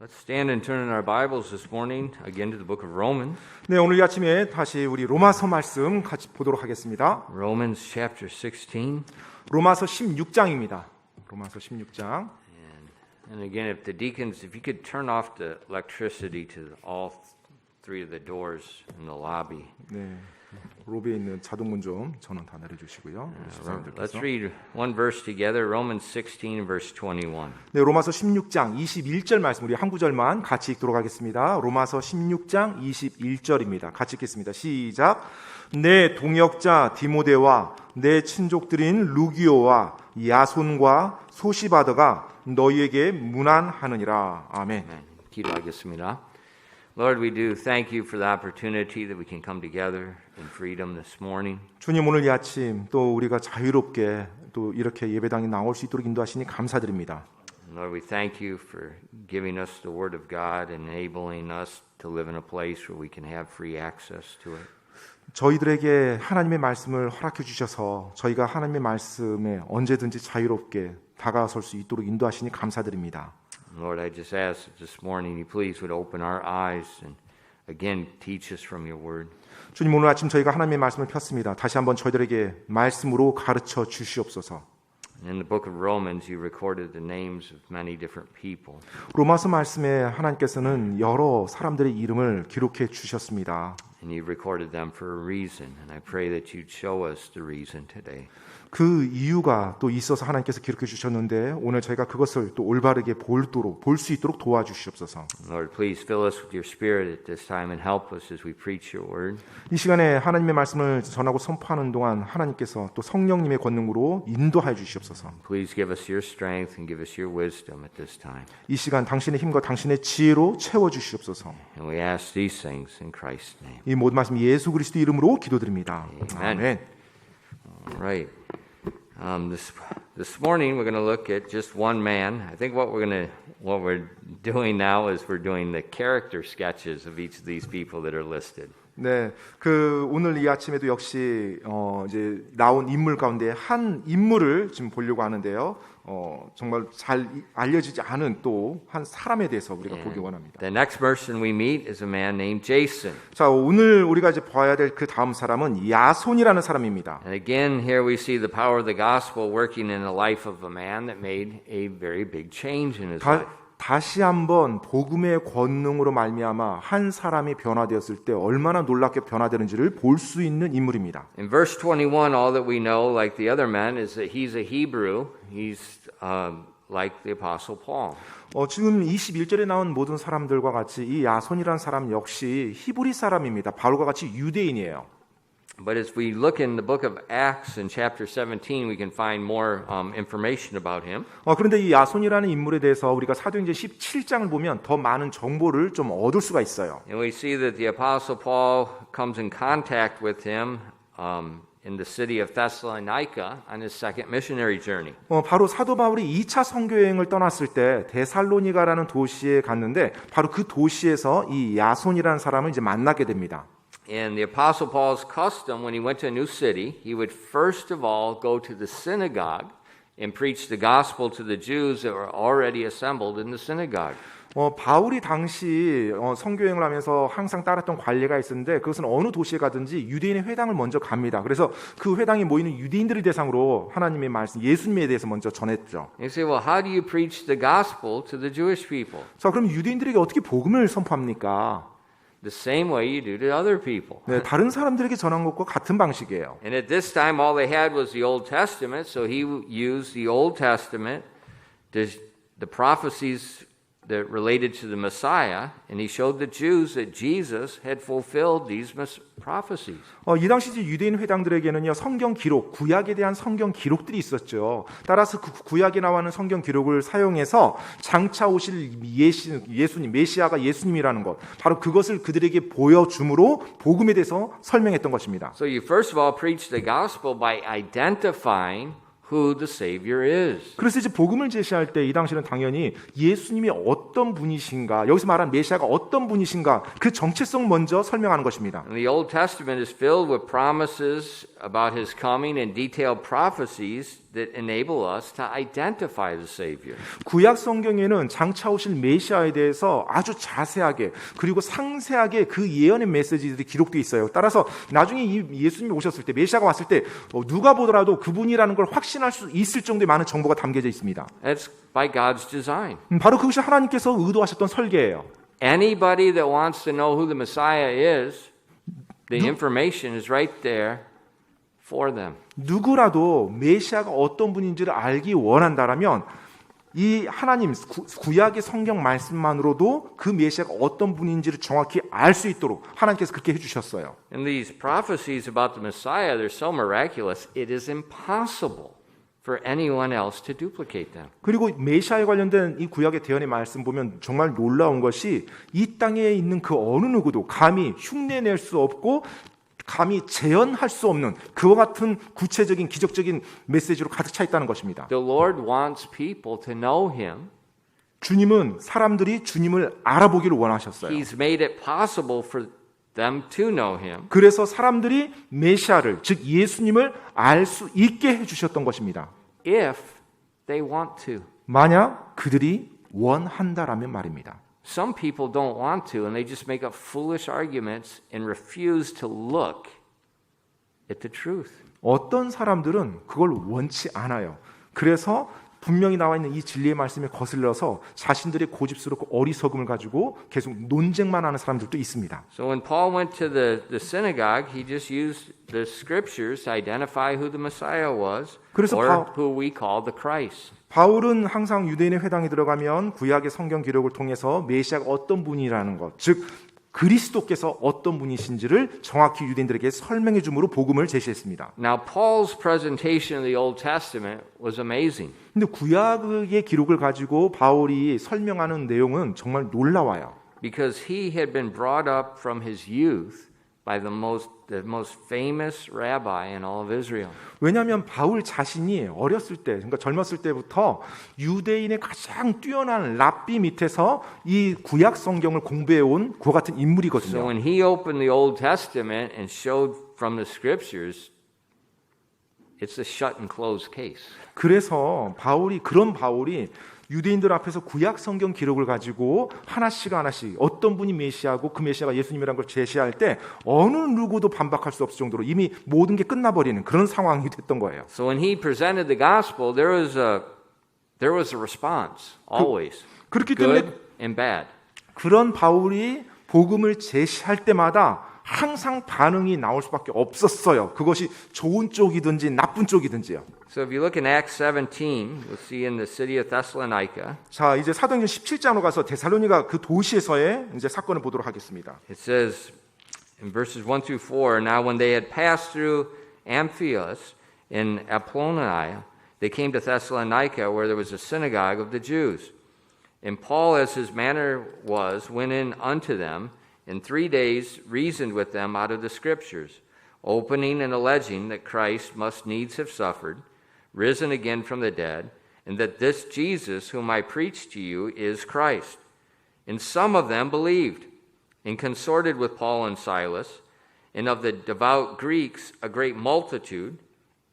Let's stand and turn in our Bibles this morning again to the book of Romans. 네, 오늘 이 아침에 다시 우리 로마서 말씀 같이 보도록 하겠습니다. Romans chapter 16. 로마서 16장입니다. 로마서 16장. And again, if the deacons, if you could turn off the electricity to all three of the doors in the lobby. 네. 로비에 있는 자동문 좀 전원 다 내려주시고요. Let's read one verse together. Romans 16 verse 21. 네, 로마서 16장 21절 말씀 우리 한 구절만 같이 읽도록 하겠습니다. 로마서 16장 21절입니다. 같이 읽겠습니다. 시작. 내 동역자 디모데와 내 친족들인 루기오와 야손과 소시바더가 너희에게 문안하느니라. 아멘. 기도하겠습니다. Lord, we do thank you for the opportunity that we can come together in freedom this morning. 주님, 오늘 이 아침 또 우리가 자유롭게 또 이렇게 예배당에 나올 수 있도록 인도하시니 감사드립니다. Lord, we thank you for giving us the Word of God and enabling us to live in a place where we can have free access to it. 저희들에게 하나님의 말씀을 허락해 주셔서 저희가 하나님의 말씀에 언제든지 자유롭게 다가설 수 있도록 인도하시니 감사드립니다. Lord, I just ask that this morning you please would open our eyes and again teach us from your word. 주님, 오늘 아침 저희가 하나님의 말씀을 폈습니다. 다시 한번 저희들에게 말씀으로 가르쳐 주시옵소서. In the book of Romans, you recorded the names of many different people. 로마서 말씀에 하나님께서는 여러 사람들의 이름을 기록해 주셨습니다. And you recorded them for a reason, and I pray that you'd show us the reason today. 그 이유가 또 있어서 하나님께서 기록해 주셨는데 오늘 저희가 그것을 또 올바르게 볼 수 있도록 도와주시옵소서. Lord, please fill us with your spirit at this time and help us as we preach your word. 이 시간에 하나님의 말씀을 전하고 선포하는 동안 하나님께서 또 성령님의 권능으로 인도하여 주시옵소서. Please give us your strength and give us your wisdom at this time. 이 시간 당신의 힘과 당신의 지혜로 채워 주시옵소서. And we ask these things in Christ's name. 이 모든 말씀 예수 그리스도 이름으로 기도드립니다. 아멘. All right. This morning we're going to look at just one man. I think what we're doing now is we're doing the character sketches of each of these people that are listed. 네, 오늘 이 아침에도 역시 이제 나온 인물 가운데 한 인물을 지금 보려고 하는데요. 정말 잘 알려지지 않은 또 한 사람에 대해서 우리가 보기 원합니다. The next person we meet is a man named Jason. 자, 오늘 우리가 이제 봐야 될 그 다음 사람은 야손이라는 사람입니다. And again, here we see the power of the gospel working in the life of a man that made a very big change in his life. 다시 한번 복음의 권능으로 말미암아 한 사람이 변화되었을 때 얼마나 놀랍게 변화되는지를 볼 수 있는 인물입니다. In verse 21, all that we know, like the other men, is that he's a Hebrew. He's like the Apostle Paul. 지금 21절에 나온 모든 사람들과 같이 이 야손이라는 사람 역시 히브리 사람입니다. 바울과 같이 유대인이에요. But as we look in the book of Acts in chapter 17, we can find more information about him. 그런데 이 야손이라는 인물에 대해서 우리가 사도행전 17장을 보면 더 많은 정보를 좀 얻을 수가 있어요. And we see that the Apostle Paul comes in contact with him in the city of Thessalonica on his second missionary journey. 바로 사도 바울이 2차 선교 여행을 떠났을 때 데살로니가라는 도시에 갔는데 바로 그 도시에서 이 야손이라는 사람을 이제 만나게 됩니다. And the Apostle Paul's custom, when he went to a new city, he would first of all go to the synagogue and preach the gospel to the Jews that were already assembled in the synagogue. 바울이 당시 선교행을 하면서 항상 따랐던 관례가 있었는데 그것은 어느 도시에 가든지 유대인의 회당을 먼저 갑니다. 그래서 그 회당에 모이는 유대인들을 대상으로 하나님의 말씀, 예수님에 대해서 먼저 전했죠. You say, well, how do you preach the gospel to the Jewish people? 자, 그럼 유대인들에게 어떻게 복음을 선포합니까? The same way you do to other people. 네, 다른 사람들에게 전한 것과 같은 방식이에요. And at this time, all they had was the Old Testament, so he used the Old Testament, the prophecies that related to the Messiah, and he showed the Jews that Jesus had fulfilled these prophecies. 이 당시 유대인 회당들에게는요 성경 기록, 구약에 대한 성경 기록들이 있었죠. 따라서 그 구약에 나오는 성경 기록을 사용해서 장차 오실 예수님, 메시아가 예수님이라는 것, 바로 그것을 그들에게 보여줌으로 복음에 대해서 설명했던 것입니다. So you first of all preach the gospel by identifying who the Savior is. 그래서 이제 복음을 제시할 때 이 당시는 당연히 예수님이 어떤 분이신가, 여기서 말한 메시아가 어떤 분이신가 그 정체성 먼저 설명하는 것입니다. And the Old Testament is filled with promises about his coming and detailed prophecies that enable us to identify the Savior. 구약 성경에는 장차 오실 메시아에 대해서 아주 자세하게 그리고 상세하게 그 예언의 메시지들이 기록되어 있어요. 따라서 나중에 이 예수님이 오셨을 때 메시아가 왔을 때 누가 보더라도 그분이라는 걸 확신할 수 있을 정도의 많은 정보가 담겨져 있습니다. That's by God's design. 바로 그것이 하나님께서 의도하셨던 설계예요. Anybody that wants to know who the Messiah is, the information is right there for them. 누구라도 메시아가 어떤 분인지를 알기 원한다라면 이 하나님 구약의 성경 말씀만으로도 그 메시아가 어떤 분인지를 정확히 알 수 있도록 하나님께서 그렇게 해주셨어요. And these prophecies about the Messiah, they're so miraculous, it is impossible for anyone else to duplicate them. 그리고 메시아에 관련된 이 구약의 대언의 말씀 보면 정말 놀라운 것이 이 땅에 있는 그 어느 누구도 감히 흉내낼 수 없고 감히 재현할 수 없는 그와 같은 구체적인 기적적인 메시지로 가득 차 있다는 것입니다. The Lord wants people to know Him. 주님은 사람들이 주님을 알아보기를 원하셨어요. He's made it possible for them to know Him. 그래서 사람들이 메시아를 즉 예수님을 알 수 있게 해주셨던 것입니다. If they want to. 만약 그들이 원한다라면 말입니다. Some people don't want to, and they just make up foolish arguments and refuse to look at the truth. 어떤 사람들은 그걸 원치 않아요. 그래서 분명히 나와 있는 이 진리의 말씀에 거슬려서 자신들의 고집스럽고 어리석음을 가지고 계속 논쟁만 하는 사람들도 있습니다. So when Paul went to the synagogue, he just used the scriptures to identify who the Messiah was, 그래서 or who we call the Christ. 바울은 항상 유대인의 회당에 들어가면 구약의 성경 기록을 통해서 메시아가 어떤 분이라는 것, 즉 그리스도께서 어떤 분이신지를 정확히 유대인들에게 설명해 줌으로 복음을 제시했습니다. Now Paul's presentation of the Old Testament was amazing. 근데 구약의 기록을 가지고 바울이 설명하는 내용은 정말 놀라워요. Because he had been brought up from his youth by the most famous rabbi in all of Israel. 왜냐하면 바울 자신이 어렸을 때, 그러니까 젊었을 때부터 유대인의 가장 뛰어난 랍비 밑에서 이 구약 성경을 공부해온 그와 같은 So 인물이거든요. when he opened the Old Testament and showed from the scriptures, it's a shut and closed case. 그래서 그런 바울이 유대인들 앞에서 구약 성경 기록을 가지고 하나씩 어떤 분이 메시아고 그 메시아가 예수님이라는 걸 제시할 때 어느 누구도 반박할 수 없을 정도로 이미 모든 게 끝나버리는 그런 상황이 됐던 거예요. So when he presented the gospel, there was a response always, 그렇기 good 때문에 and bad. 그런 바울이 복음을 제시할 때마다 항상 반응이 나올 수밖에 없었어요. 그것이 좋은 쪽이든지 나쁜 쪽이든지요. So if you look in Acts 17, you'll see in the city of Thessalonica, 자, 이제 사도행전 17장으로 가서 데살로니가 그 도시에서의 이제 사건을 보도록 하겠습니다. it says in verses 1 through 4, Now when they had passed through Amphios in Apollonia, they came to Thessalonica, where there was a synagogue of the Jews. And Paul, as his manner was, went in unto them, in 3 days reasoned with them out of the Scriptures, opening and alleging that Christ must needs have suffered, risen again from the dead, and that this Jesus whom I preach to you is Christ. And some of them believed, and consorted with Paul and Silas, and of the devout Greeks a great multitude,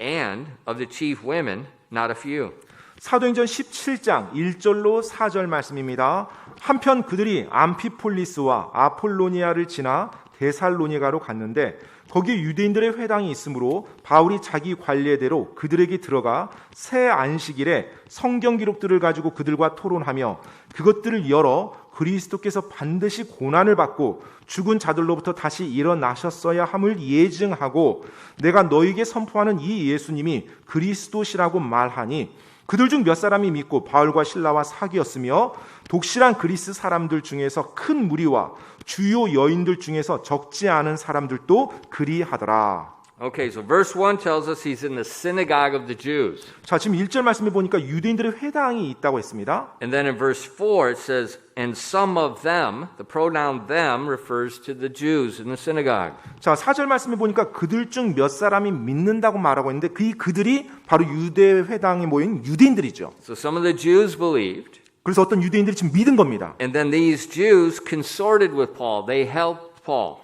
and of the chief women not a few. 사도행전 17장 1절로 4절 말씀입니다. 한편 그들이 암피폴리스와 아폴로니아를 지나 데살로니가로 갔는데 거기에 유대인들의 회당이 있으므로 바울이 자기 관례대로 그들에게 들어가 새 안식일에 성경 기록들을 가지고 그들과 토론하며 그것들을 열어 그리스도께서 반드시 고난을 받고 죽은 자들로부터 다시 일어나셨어야 함을 예증하고 내가 너에게 선포하는 이 예수님이 그리스도시라고 말하니 그들 중 몇 사람이 믿고 바울과 실라와 사귀었으며 독실한 그리스 사람들 중에서 큰 무리와 주요 여인들 중에서 적지 않은 사람들도 그리하더라. Okay, so verse 1 tells us he's in the synagogue of the Jews. 자, 지금 1절 말씀에 보니까 유대인들의 회당이 있다고 했습니다. And then in verse 4 it says, and some of them, the pronoun them refers to the Jews in the synagogue. 자, 4절 말씀에 보니까 그들 중 몇 사람이 믿는다고 말하고 있는데 그들이 바로 유대 회당에 모인 유대인들이죠. So some of the Jews believed. 그래서 어떤 유대인들이 지금 믿은 겁니다. And then these Jews consorted with Paul. They helped Paul.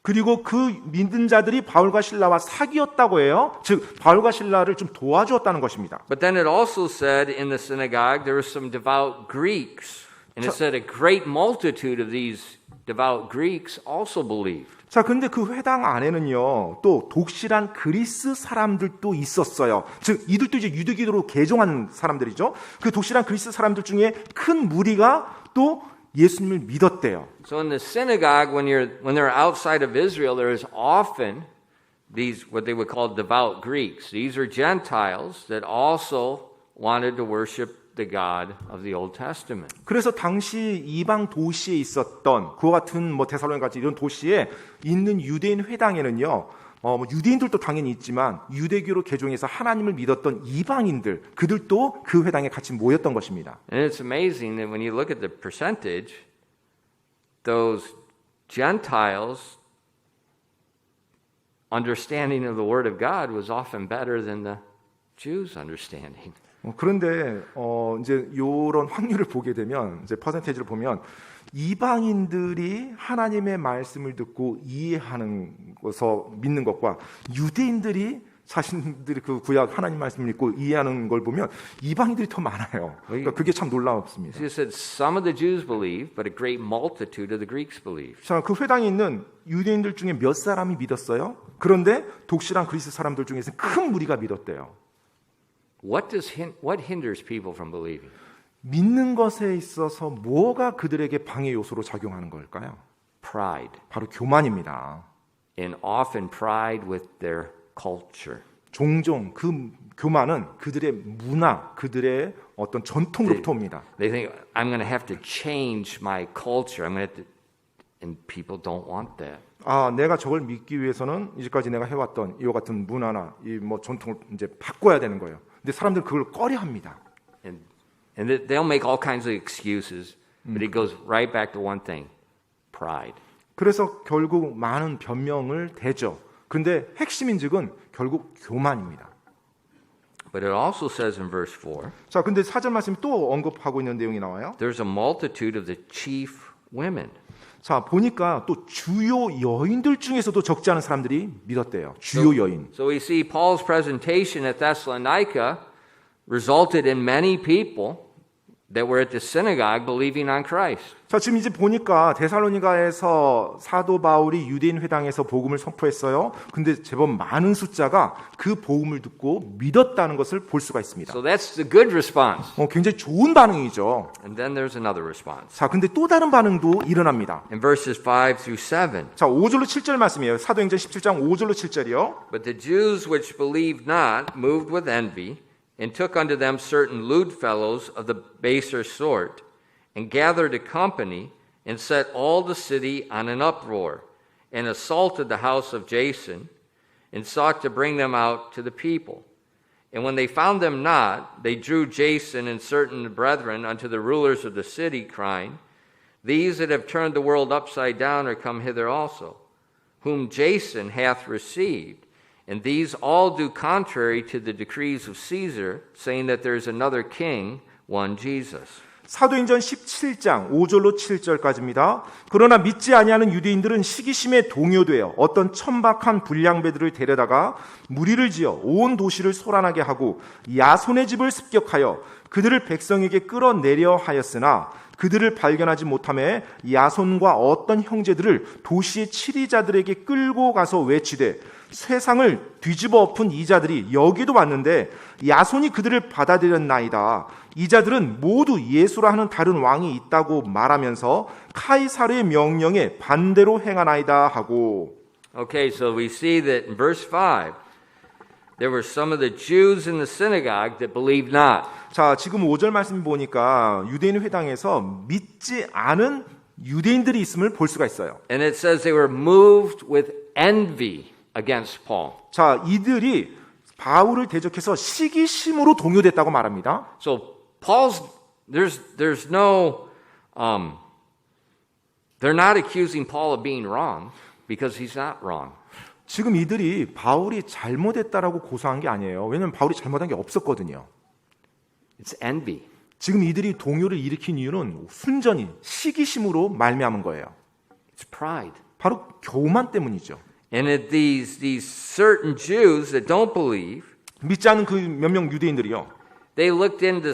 그리고 그 믿는 자들이 바울과 실라와 사귀었다고 해요. 즉 바울과 실라를 좀 도와주었다는 것입니다. But then it also said in the synagogue there were some devout Greeks. And it said a great multitude of these devout Greeks also believed. 자, 근데 그 회당 안에는요, 또 독실한 그리스 사람들도 있었어요. 즉, 이들도 이제 유대교로 개종한 사람들이죠. 그 독실한 그리스 사람들 중에 큰 무리가 또 예수님을 믿었대요. So in the synagogue, when they're outside of Israel, there is often these what they would call devout Greeks. These are Gentiles that also wanted to worship the God of the Old Testament. 그래서 당시 이방 도시에 있었던 그와 같은 뭐 데살로니가 같이 이런 도시에 있는 유대인 회당에는요. 유대인들도 당연히 있지만 유대교로 개종해서 하나님을 믿었던 이방인들 그들도 그 회당에 같이 모였던 것입니다. And it's amazing that when you look at the percentage, those Gentiles' understanding of the Word of God was often better than the Jews' understanding. 그런데 이제 이런 확률을 보게 되면 이제 퍼센테이지를 보면 이방인들이 하나님의 말씀을 듣고 이해하는 것서 믿는 것과 유대인들이 자신들이 그 구약 하나님 말씀을 읽고 이해하는 걸 보면 이방인들이 더 많아요. 그러니까 그게 참 놀랍습니다. He said some of the Jews believed, but a great multitude of the Greeks believed. 자, 그 회당에 있는 유대인들 중에 몇 사람이 믿었어요? 그런데 독실한 그리스 사람들 중에서 큰 무리가 믿었대요. What hinders people from believing? 믿는 것에 있어서 뭐가 그들에게 방해 요소로 작용하는 걸까요? Pride. 바로 교만입니다. And often pride with their culture. 종종 그 교만은 그들의 문화, 그들의 어떤 전통으로부터 옵니다. They think I'm going to have to change my culture. I'm going to have to, and people don't want that. 내가 저걸 믿기 위해서는 이제까지 내가 해왔던 이와 같은 문화나 이 뭐 전통을 이제 바꿔야 되는 거예요. 근데 사람들은 그걸 꺼려합니다. And they'll make all kinds of excuses, but it goes right back to one thing: pride. 그래서 결국 많은 변명을 대죠. 근데 핵심인즉은 결국 교만입니다. But it also says in verse 4, 자, 근데 사절 말씀이 또 언급하고 있는 내용이 나와요. there's a multitude of the chief women. 자, 보니까 또 주요 여인들 중에서도 적지 않은 사람들이 믿었대요. 주요 여인. So we see Paul's presentation at Thessalonica resulted in many people that were at the synagogue believing on Christ. 자, 지금 이제 보니까 데살로니가에서 사도 바울이 유대인 회당에서 복음을 선포했어요. 근데 제법 많은 숫자가 그 복음을 듣고 믿었다는 것을 볼 수가 있습니다. So that's the good response. 굉장히 좋은 반응이죠. And then there's another response. 자, 근데 또 다른 반응도 일어납니다. In verses 5 through 7. 자, 5절로 7절 말씀이에요. 사도행전 17장 5절로 7절이요. But the Jews which believed not, moved with envy, and took unto them certain lewd fellows of the baser sort, and gathered a company, and set all the city on an uproar, and assaulted the house of Jason, and sought to bring them out to the people. And when they found them not, they drew Jason and certain brethren unto the rulers of the city, crying, These that have turned the world upside down are come hither also, whom Jason hath received. And these all do contrary to the decrees of Caesar, saying that there is another king, one Jesus. 사도행전 17장 5절로 7절까지입니다. 그러나 믿지 아니하는 유대인들은 시기심에 동요되어 어떤 천박한 불량배들을 데려다가 무리를 지어 온 도시를 소란하게 하고 야손의 집을 습격하여 그들을 백성에게 끌어내려 하였으나 그들을 발견하지 못하매 야손과 어떤 형제들을 도시의 치리자들에게 끌고 가서 외치되 세상을 뒤집어 엎은 이자들이 여기도 왔는데 야손이 그들을 받아들였나이다. 이자들은 모두 예수라 하는 다른 왕이 있다고 말하면서 카이사르의 명령에 반대로 행하나이다 하고. Okay, so we see that in verse 5, there were some of the Jews in the synagogue that believed not. 자, 지금 5절 말씀 보니까 유대인 회당에서 믿지 않은 유대인들이 있음을 볼 수가 있어요. And it says they were moved with envy against Paul. 자, 이들이 바울을 대적해서 시기심으로 동요됐다고 말합니다. So Paul's there's no they're not accusing Paul of being wrong because he's not wrong. 지금 이들이 바울이 잘못했다라고 고소한 게 아니에요. 왜냐하면 바울이 잘못한 게 없었거든요. It's envy. 지금 이들이 동요를 일으킨 이유는 순전히 시기심으로 말미암은 거예요. It's pride. 바로 교만 때문이죠. And that these certain Jews that don't believe, 믿지 않은 그 몇 명 유대인들이요. they looked into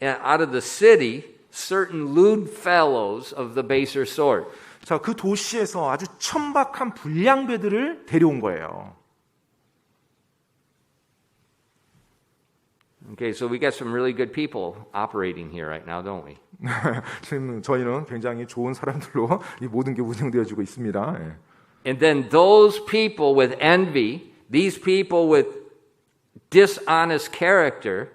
out of the city certain lewd fellows of the baser sort. 자, 그 도시에서 아주 천박한 불량배들을 데려온 거예요. Okay, so we got some really good people operating here right now, don't we? 지금 저희는 굉장히 좋은 사람들로 이 모든 게 운영되어지고 있습니다. 예. And then those people with envy, these people with dishonest character,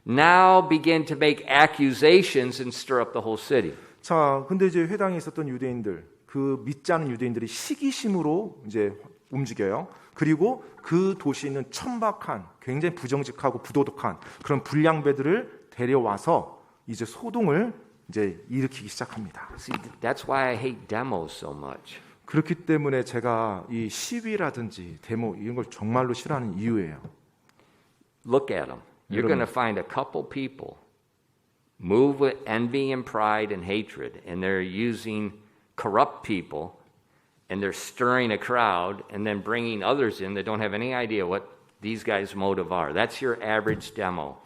now begin to make accusations and stir up the whole city. 자, 근데 이제 회당에 있었던 유대인들, 그 믿지 않은 유대인들이 시기심으로 이제 움직여요. 그리고 그 도시에 있는 천박한, 굉장히 부정직하고 부도덕한 그런 불량배들을 데려와서 이제 소동을 이제 일으키기 시작합니다. See, that's why I hate demos so much. 그렇기 때문에 제가 이 시위라든지 데모 이런 걸 정말로 싫어하는 이유예요. Look at them. You're going to find a couple people move with envy and pride and hatred, and they're using corrupt people, and they're stirring a crowd, and then bringing others in that don't have any idea what these guys' motive are. That's your average demo,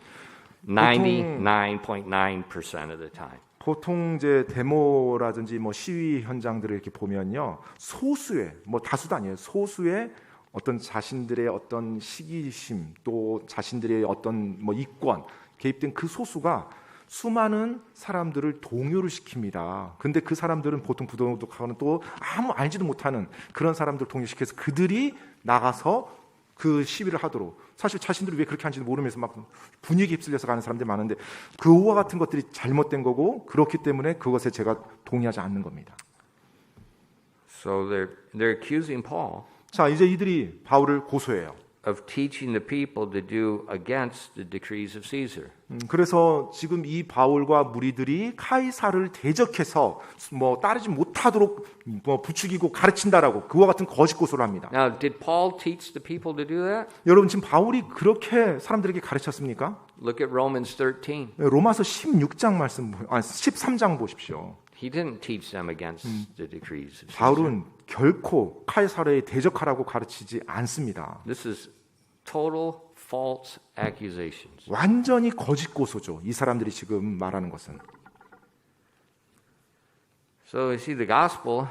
99.9% of the time. 보통 이제 데모라든지 뭐 시위 현장들을 이렇게 보면요, 소수의 뭐 다수도 아니에요. 소수의 어떤 자신들의 어떤 시기심 또 자신들의 어떤 뭐 이권 개입된 그 소수가 수많은 사람들을 동요를 시킵니다. 근데 그 사람들은 보통 부도덕하고는 또 아무 알지도 못하는 그런 사람들 동요시켜서 그들이 나가서 그 시위를 하도록, 사실 자신들이 왜 그렇게 하는지 모르면서 막 분위기에 휩쓸려서 가는 사람들이 많은데 그와 같은 것들이 잘못된 거고, 그렇기 때문에 그것에 제가 동의하지 않는 겁니다. So they're accusing Paul 자, 이제 이들이 바울을 고소해요. of teaching the people to do against the decrees of Caesar. 그래서 지금 이 바울과 무리들이 카이사를 대적해서 뭐 따르지 못하도록 뭐 부추기고 가르친다라고 그와 같은 거짓 고소를 합니다. Now, did Paul teach the people to do that? 여러분, 지금 바울이 그렇게 사람들에게 가르쳤습니까? Look at Romans 13. 로마서 16장 말씀, 13장 보십시오. He didn't teach them against the decrees of Caesar. 바울은 결코 카이사르에 대적하라고 가르치지 않습니다. This is total false accusations. 완전히 거짓 고소죠. 이 사람들이 지금 말하는 것은. So you see, the gospel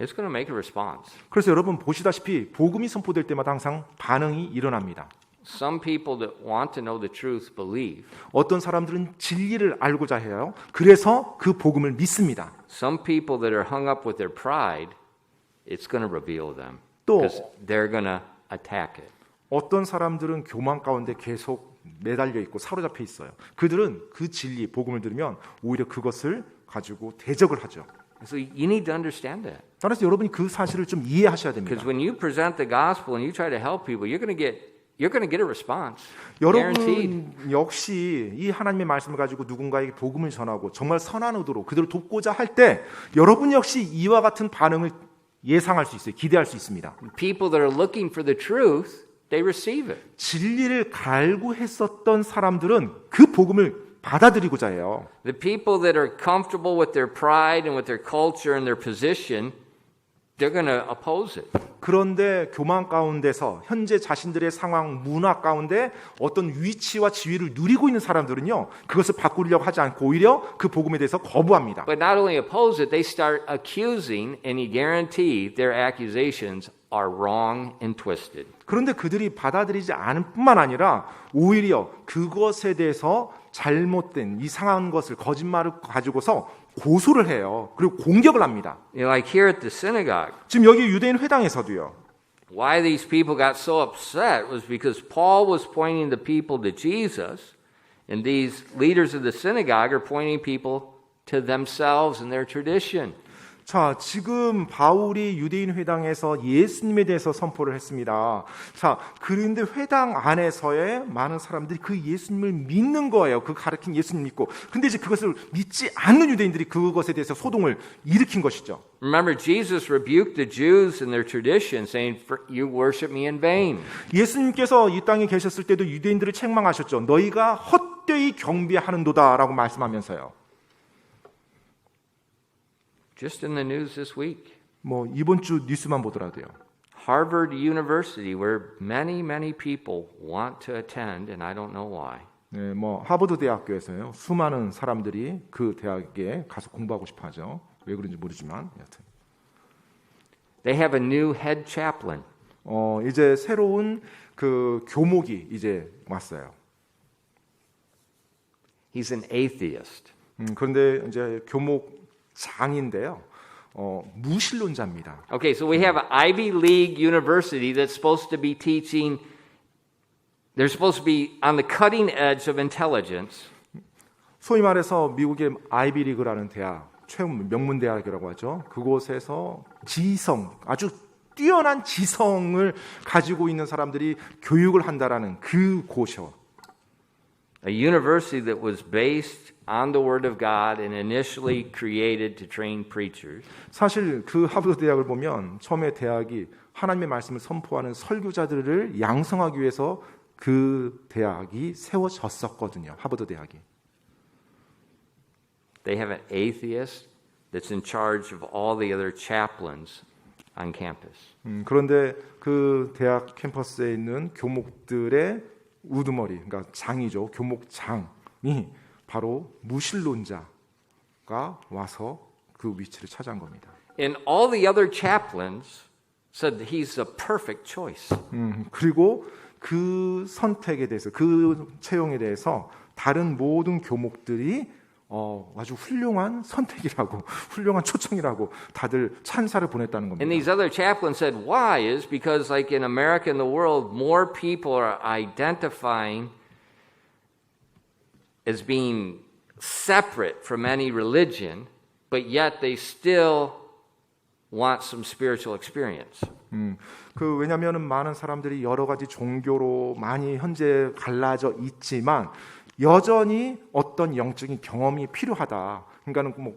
is going to make a response. 그래서 여러분 보시다시피 복음이 선포될 때마다 항상 반응이 일어납니다. Some people that want to know the truth believe. 어떤 사람들은 진리를 알고자 해요. 그래서 그 복음을 믿습니다. Some people that are hung up with their pride, it's going to reveal them. 또 Because they're going to attack it. 어떤 사람들은 교만 가운데 계속 매달려 있고 사로잡혀 있어요. 그들은 그 진리, 복음을 들으면 오히려 그것을 가지고 대적을 하죠. So you need to understand that. 따라서 여러분이 그 사실을 좀 이해하셔야 됩니다. Because when you present the gospel and you try to help people, you're going to get a response. Guaranteed. 여러분 역시 이 하나님의 말씀을 가지고 누군가에게 복음을 전하고 정말 선한 의도로 그들을 돕고자 할 때 여러분 역시 이와 같은 반응을 예상할 수 있어요. 기대할 수 있습니다. People that are looking for the truth, they receive it. 진리를 갈구했었던 사람들은 그 복음을 받아들이고자 해요. The people that are comfortable with their pride and with their culture and their position, they're going to oppose it. 그런데 교만 가운데서 현재 자신들의 상황, 문화 가운데 어떤 위치와 지위를 누리고 있는 사람들은요, 그것을 바꾸려고 하지 않고 오히려 그 복음에 대해서 거부합니다. But not only oppose it, they start accusing, and you guarantee their accusations are wrong and twisted. 그런데 그들이 받아들이지 않을 뿐만 아니라 오히려 그것에 대해서 잘못된 이상한 것을, 거짓말을 가지고서 고소를 해요. 그리고 공격을 합니다. You know, like here at the synagogue, 지금 여기 유대인 회당에서도요. why these people got so upset was because Paul was pointing the people to Jesus, and these leaders of the synagogue are pointing people to themselves and their tradition. 자, 지금 바울이 유대인 회당에서 예수님에 대해서 선포를 했습니다. 자, 그런데 회당 안에서의 많은 사람들이 그 예수님을 믿는 거예요. 그 가르친 예수님 믿고. 근데 이제 그것을 믿지 않는 유대인들이 그것에 대해서 소동을 일으킨 것이죠. Remember, Jesus rebuked the Jews and their tradition, saying, "You worship me in vain." 예수님께서 이 땅에 계셨을 때도 유대인들을 책망하셨죠. 너희가 헛되이 경배하는도다라고 말씀하면서요. Just in the news this week. 뭐 이번 주 뉴스만 보더라도요. Harvard University, where many people want to attend, and I don't know why. 네, 뭐 하버드 대학교에서요. 수많은 사람들이 그 대학에 가서 공부하고 싶어하죠. 왜 그런지 모르지만 여튼. They have a new head chaplain. 이제 새로운 그 교목이 이제 왔어요. He's an atheist. 그런데 이제 교목장인데요. 무신론자입니다. Okay, so we have an Ivy League university that's supposed to be teaching, they're supposed to be on the cutting edge of intelligence. 소위 말해서 미국의 아이비리그라는 대학, 최고 명문 대학이라고 하죠. 그곳에서 지성, 아주 뛰어난 지성을 가지고 있는 사람들이 교육을 한다라는 그 곳이요. A university that was based on the Word of God and initially created to train preachers. 사실 그 하버드 대학을 보면 처음에 대학이 하나님의 말씀을 선포하는 설교자들을 양성하기 위해서 그 대학이 세워졌었거든요. 하버드 대학이. They have an atheist that's in charge of all the other chaplains on campus. 그런데 그 대학 캠퍼스에 있는 교목들의 우두머리, 그러니까 장이죠. 교목장이 바로 무신론자가 와서 그 위치를 차지한 겁니다. And all the other chaplains said that he's a perfect choice. 그리고 그 선택에 대해서, 그 채용에 대해서 다른 모든 교목들이 아주 훌륭한 선택이라고, 훌륭한 초청이라고 다들 찬사를 보냈다는 겁니다. And these other chaplains said, why? Is because like in America and the world, more people are identifying as being separate from any religion, but yet they still want some spiritual experience. 그 왜냐면은 많은 사람들이 여러 가지 종교로 많이 현재 갈라져 있지만 여전히 어떤 영적인 경험이 필요하다. 그러니까는 뭐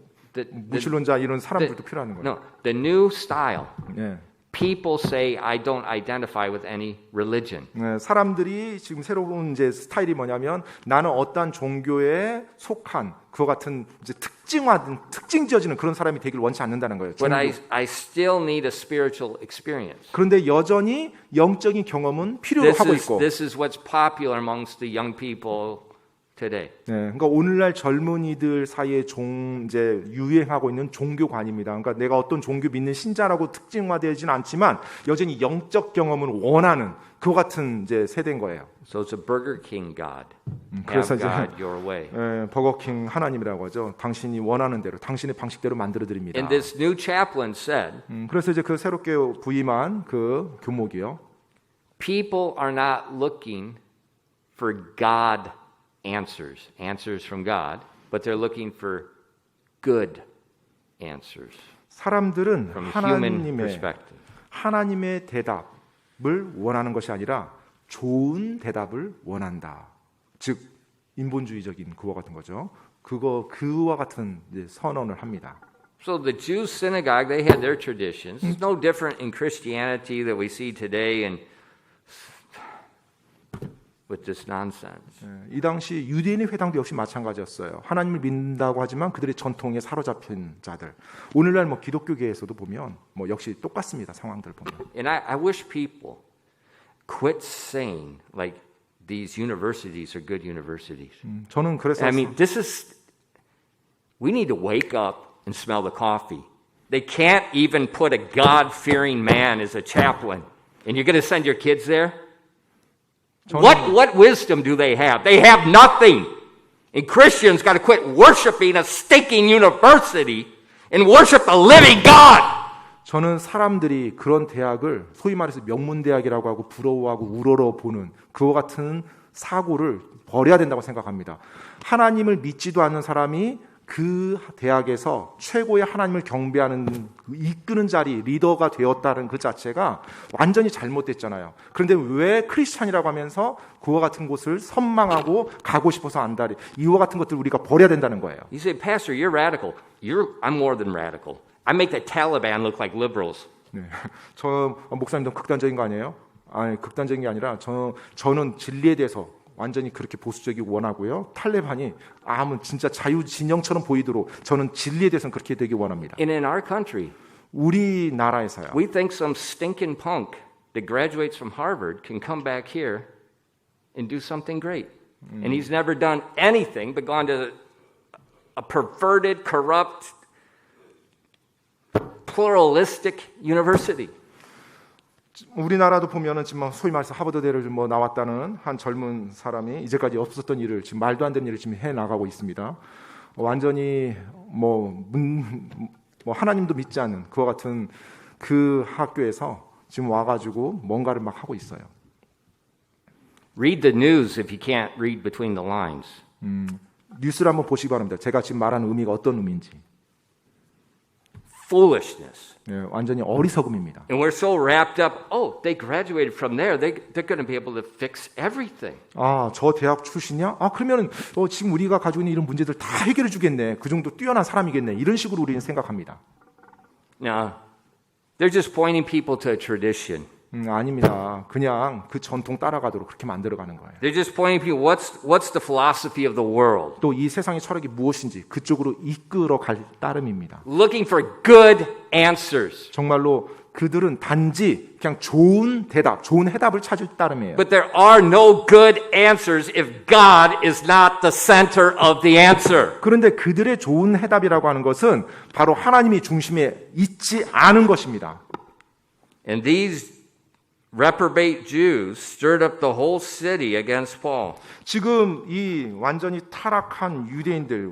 무신론자 이런 사람들도 필요한 거예요. No, the new style. 네. People say I don't identify with any religion. 네, 사람들이 지금 새로운 이제 스타일이 뭐냐면 나는 어떠한 종교에 속한 그와 같은 이제 특징지어지는 그런 사람이 되길 원치 않는다는 거예요. But I still need a spiritual experience. 그런데 여전히 영적인 경험은 필요하고 있고. This is what's popular amongst the young people today. 네, 그러니까 오늘날 젊은이들 사이에 이제 유행하고 있는 종교관입니다. 그러니까 내가 어떤 종교 믿는 신자라고 특징화되지는 않지만 여전히 영적 경험을 원하는 그와 같은 이제 세대인 거예요. So it's a Burger King God. 그래서 Have 이제 God your way. 버거킹 하나님이라고 하죠. 당신이 원하는 대로, 당신의 방식대로 만들어 드립니다. And this new chaplain said, 그래서 이제 그 새롭게 부임한 그 교목이요. people are not looking for God answers from God, but they're looking for good answers 사람들은 from human perspective. 하나님의 대답을 원하는 것이 아니라 좋은 대답을 원한다. 즉 인본주의적인 그와 같은 거죠. 그와 같은 이제 선언을 합니다. So the Jews synagogue, they had their traditions. It's no different in Christianity that we see today and with this nonsense. 이 당시 유대인의 회당도 역시 마찬가지였어요. 하나님을 믿는다고 하지만 그들의 전통에 사로잡힌 자들. 오늘날 뭐 기독교계에서도 보면 뭐 역시 똑같습니다. 상황들 보면. And I wish people quit saying like these universities are good universities. 저는 그래서 I mean, we need to wake up and smell the coffee. They can't even put a God-fearing man as a chaplain. And you're going to send your kids there? What wisdom do they have? They have nothing. And Christians got to quit worshiping a stinking university and worship the living God. 저는 사람들이 그런 대학을 소위 말해서 명문대학이라고 하고 부러워하고 우러러 보는 그와 같은 사고를 버려야 된다고 생각합니다. 하나님을 믿지도 않는 사람이 그 대학에서 최고의 하나님을 경배하는 이끄는 자리 리더가 되었다는 그 자체가 완전히 잘못됐잖아요. 그런데 왜 크리스찬이라고 하면서 그와 같은 곳을 선망하고 가고 싶어서 안다리 이와 같은 것들 우리가 버려야 된다는 거예요. You say, Pastor, you're radical. I'm more than radical. I make the Taliban look like liberals. 네, 저 목사님도 극단적인 거 아니에요? 아니 극단적인 게 아니라 저는 진리에 대해서 완전히 그렇게 보수적이고 원하고요. 탈레반이 진짜 자유 진영처럼 보이도록 저는 진리에 대해서는 그렇게 되기 원합니다. And in our country, 우리나라에서요. We think some stinking punk that graduates from Harvard can come back here and do something great. And he's never done anything but gone to a perverted, corrupt, pluralistic university. 우리나라도 보면은 지금 소위 말해서 하버드대를 뭐 나왔다는 한 젊은 사람이 이제까지 없었던 일을 지금 말도 안 되는 일을 지금 해 나가고 있습니다. 완전히 뭐 하나님도 믿지 않는 그와 같은 그 학교에서 지금 와가지고 뭔가를 막 하고 있어요. Read the news if you can't read between the lines. 뉴스를 한번 보시기 바랍니다. 제가 지금 말하는 의미가 어떤 의미인지. Foolishness. 예, 완전히 어리석음입니다. And we're so wrapped up, oh, they graduated from there. They're going to be able to fix everything. 아, 저 대학 출신이야? 아, 그러면 지금 우리가 가지고 있는 이런 문제들 다 해결해 주겠네. 그 정도 뛰어난 사람이겠네. 이런 식으로 우리는 생각합니다. No, they're just pointing people to a tradition. 아닙니다. 그냥 그 전통 따라가도록 그렇게 만들어가는 거예요. They're just pointing people, what's the philosophy of the world? 또 이 세상의 철학이 무엇인지 그쪽으로 이끌어 갈 따름입니다. Looking for good answers. 정말로 그들은 단지 그냥 좋은 대답, 좋은 해답을 찾을 따름이에요. But there are no good answers if God is not the center of the answer. 그런데 그들의 좋은 해답이라고 하는 것은 바로 하나님이 중심에 있지 않은 것입니다. And these reprobate Jews stirred up the whole city against Paul. 지금 이 완전히 타락한 유대인들,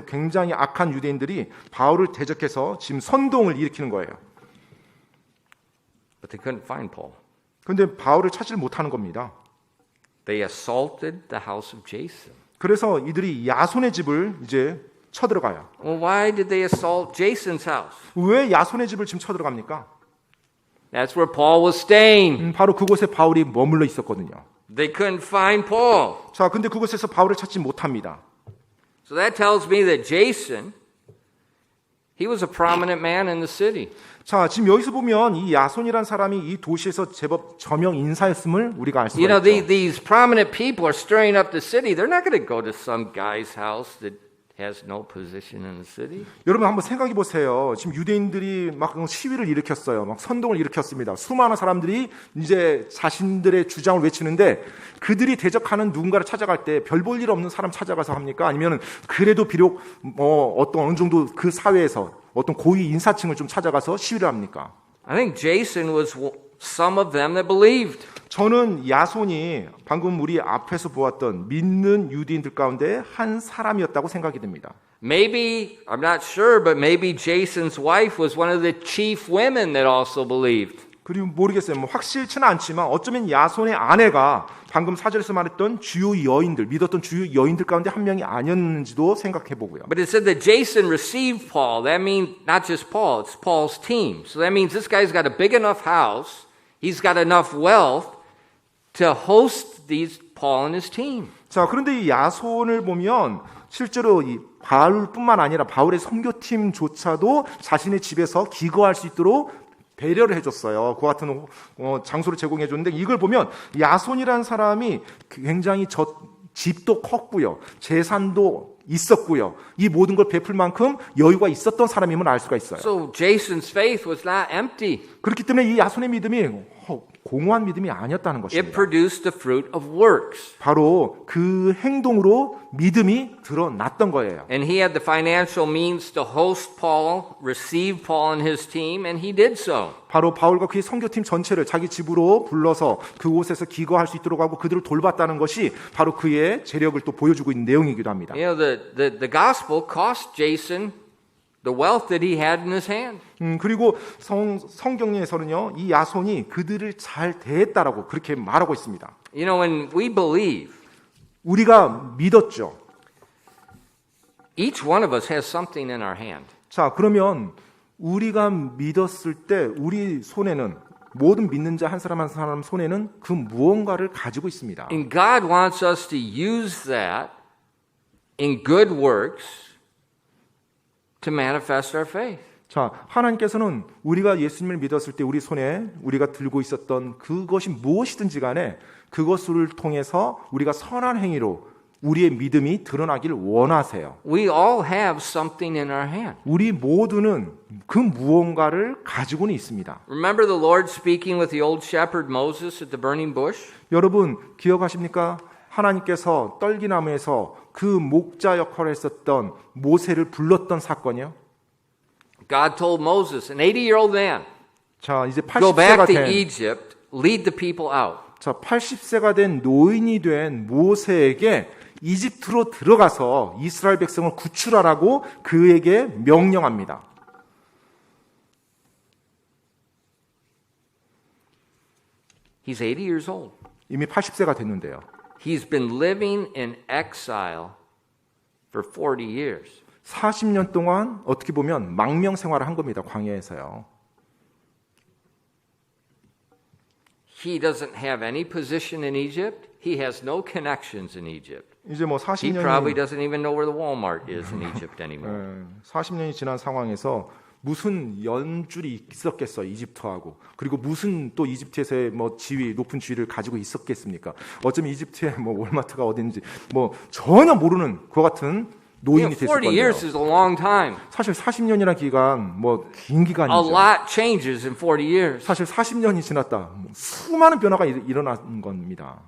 굉장히 악한 유대인들이 바울을 대적해서 지금 선동을 일으키는 거예요. But they couldn't find Paul. 그런데 바울을 찾지 못하는 겁니다. They assaulted the house of Jason. 그래서 이들이 야손의 집을 이제 쳐들어가요. Well, why did they assault Jason's house? 왜 야손의 집을 지금 쳐들어갑니까? That's where Paul was staying. 바로 그곳에 바울이 머물러 있었거든요. They couldn't find Paul. 자, 근데 그곳에서 바울을 찾지 못합니다. So that tells me that Jason, he was a prominent man in the city. 자, 지금 여기서 보면 이 야손이란 사람이 이 도시에서 제법 저명 인사였음을 우리가 알 수가 You know, 있죠. these prominent people are stirring up the city. They're not going to go to some guy's house that has no position in the city. 여러분 한번 생각해 보세요. 지금 유대인들이 막 시위를 일으켰어요. 막 선동을 일으켰습니다. 수많은 사람들이 이제 자신들의 주장을 외치는데 그들이 대적하는 누군가를 찾아갈 때 별 볼 일 없는 사람 찾아가서 합니까? 아니면 그래도 비록 어느 정도 그 사회에서 어떤 고위 인사층을 좀 찾아가서 시위를 합니까? I think Jason was some of them that believed. 저는 야손이 방금 우리 앞에서 보았던 믿는 유대인들 가운데 한 사람이었다고 생각이 됩니다. Maybe, I'm not sure, but maybe Jason's wife was one of the chief women that also believed. 그리고 모르겠어요. 뭐 확실치는 않지만 어쩌면 야손의 아내가 방금 사절에서 말했던 주요 여인들, 믿었던 주요 여인들 가운데 한 명이 아니었는지도 생각해 보고요. But it said that Jason received Paul. That means not just Paul, it's Paul's team. So that means this guy's got a big enough house, he's got enough wealth to host these Paul and his team. 자, 그런데 이 야손을 보면 실제로 이 바울뿐만 아니라 바울의 선교팀조차도 자신의 집에서 기거할 수 있도록 배려를 해줬어요. 그 같은 장소를 제공해줬는데 이걸 보면 야손이라는 사람이 굉장히 집도 컸고요. 재산도 있었고요. 이 모든 걸 베풀 만큼 여유가 있었던 사람임을 알 수가 있어요. So Jason's faith was not empty. 그렇기 때문에 이 야손의 믿음이 공허한 믿음이 아니었다는 It 것입니다. produced the fruit of works. 바로 그 행동으로 믿음이 드러났던 거예요. And he had the financial means to host Paul, receive Paul and his team, and he did so. 바로 바울과 그의 선교팀 전체를 자기 집으로 불러서 그곳에서 기거할 수 있도록 하고 그들을 돌봤다는 것이 바로 그의 재력을 또 보여주고 있는 내용이기도 합니다. You know, the gospel cost Jason the wealth that he had in his hand. 그리고 성경에서는요, 이 야손이 그들을 잘 대했다라고 그렇게 말하고 있습니다. You know, when we believe, 우리가 믿었죠. each one of us has something in our hand. 자, 그러면 우리가 믿었을 때 우리 손에는 모든 믿는 자 한 사람 한 사람 손에는 그 무언가를 가지고 있습니다. And God wants us to use that in good works to manifest our faith. 자, 하나님께서는 우리가 예수님을 믿었을 때 우리 손에 우리가 들고 있었던 그것이 무엇이든지 간에 그것을 통해서 우리가 선한 행위로 우리의 믿음이 드러나길 원하세요. We all have something in our hand. 우리 모두는 그 무언가를 가지고는 있습니다. Remember the Lord speaking with the old shepherd Moses at the burning bush? 여러분 기억하십니까? 하나님께서 떨기나무에서 그 목자 역할을 했었던 모세를 불렀던 사건이요. God told Moses, an 80-year-old man, 자, 이제 go back 80세가 to 된 Egypt, lead the people out. 자, 80세가 된 노인이 된 모세에게 이집트로 들어가서 이스라엘 백성을 구출하라고 그에게 명령합니다. He's 80 years old. 이미 80세가 됐는데요. He's been living in exile for 40 years. 40년 동안 어떻게 보면 망명 생활을 한 겁니다. 광야에서요. He doesn't have any position in Egypt. He has no connections in Egypt. 이제 뭐 He probably 40년이 doesn't even know where the Walmart is in Egypt anymore. 40년이 지난 상황에서 무슨 연줄이 있었겠어 이집트하고 그리고 무슨 또 이집트에서의 뭐 지위 높은 지위를 가지고 있었겠습니까? 어쩌면 이집트의 뭐 월마트가 어딘지 뭐 전혀 모르는 그와 같은 노인이 됐을 40 건데요. years is a long time. 사실 40년이라는 기간 뭐 긴 A 기간이죠. lot changes in 40 years. 사실 40년이 지났다. 수많은 변화가 일어난 겁니다.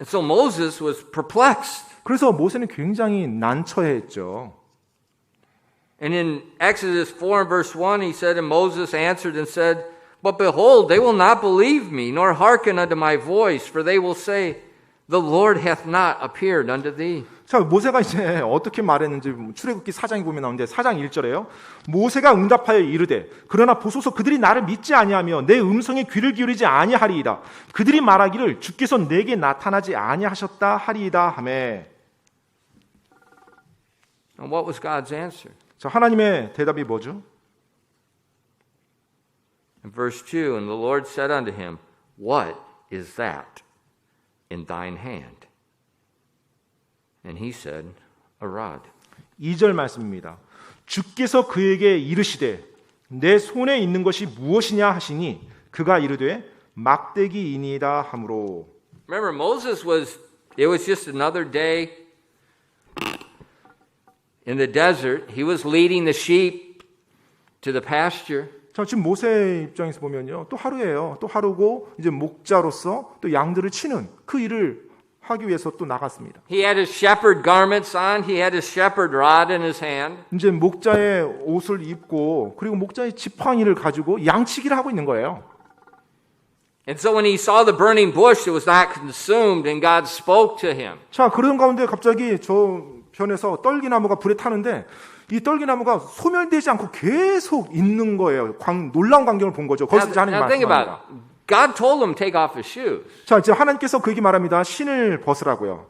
And so Moses was perplexed. 그래서 모세는 굉장히 난처해했죠. And in Exodus 4 and verse 1, he said, and Moses answered and said, But behold, they will not believe me, nor hearken unto my voice, for they will say, The Lord hath not appeared unto thee. 자, 모세가 이제 어떻게 말했는지 출애굽기 4장에 보면 나오는데 4장 1절에요. 모세가 응답하여 이르되 그러나 보소서 그들이 나를 믿지 아니하며 내 음성에 귀를 기울이지 아니하리이다. 그들이 말하기를 주께서 내게 나타나지 아니하셨다 하리이다 하매. And what was God's answer? 자, 하나님의 대답이 뭐죠? In verse 2, and the Lord said unto him, What is that in thine hand? And he said, A rod. 2절 말씀입니다. 주께서 그에게 이르시되 내 손에 있는 것이 무엇이냐 하시니 그가 이르되 막대기이니이다 하므로. Remember, it was just another day in the desert. He was leading the sheep to the pasture. 자, 지금 모세 입장에서 보면요. 또 하루예요. 또 하루고 이제 목자로서 또 양들을 치는 그 일을 하기 위해서 또 나갔습니다. He had his shepherd garments on. He had his shepherd rod in his hand. 이제 목자의 옷을 입고 그리고 목자의 지팡이를 가지고 양치기를 하고 있는 거예요. And so when he saw the burning bush, it was not consumed, and God spoke to him. 자, 그런 가운데 갑자기 저 편에서 떨기나무가 불에 타는데 이 떨기나무가 소멸되지 않고 계속 있는 거예요. 놀라운 광경을 본 거죠. 거기서 이제 하나님 Now think about 말씀합니다. it. God told him take off his shoes. 자, 이제 하나님께서 그에게 말합니다. 신을 벗으라고요.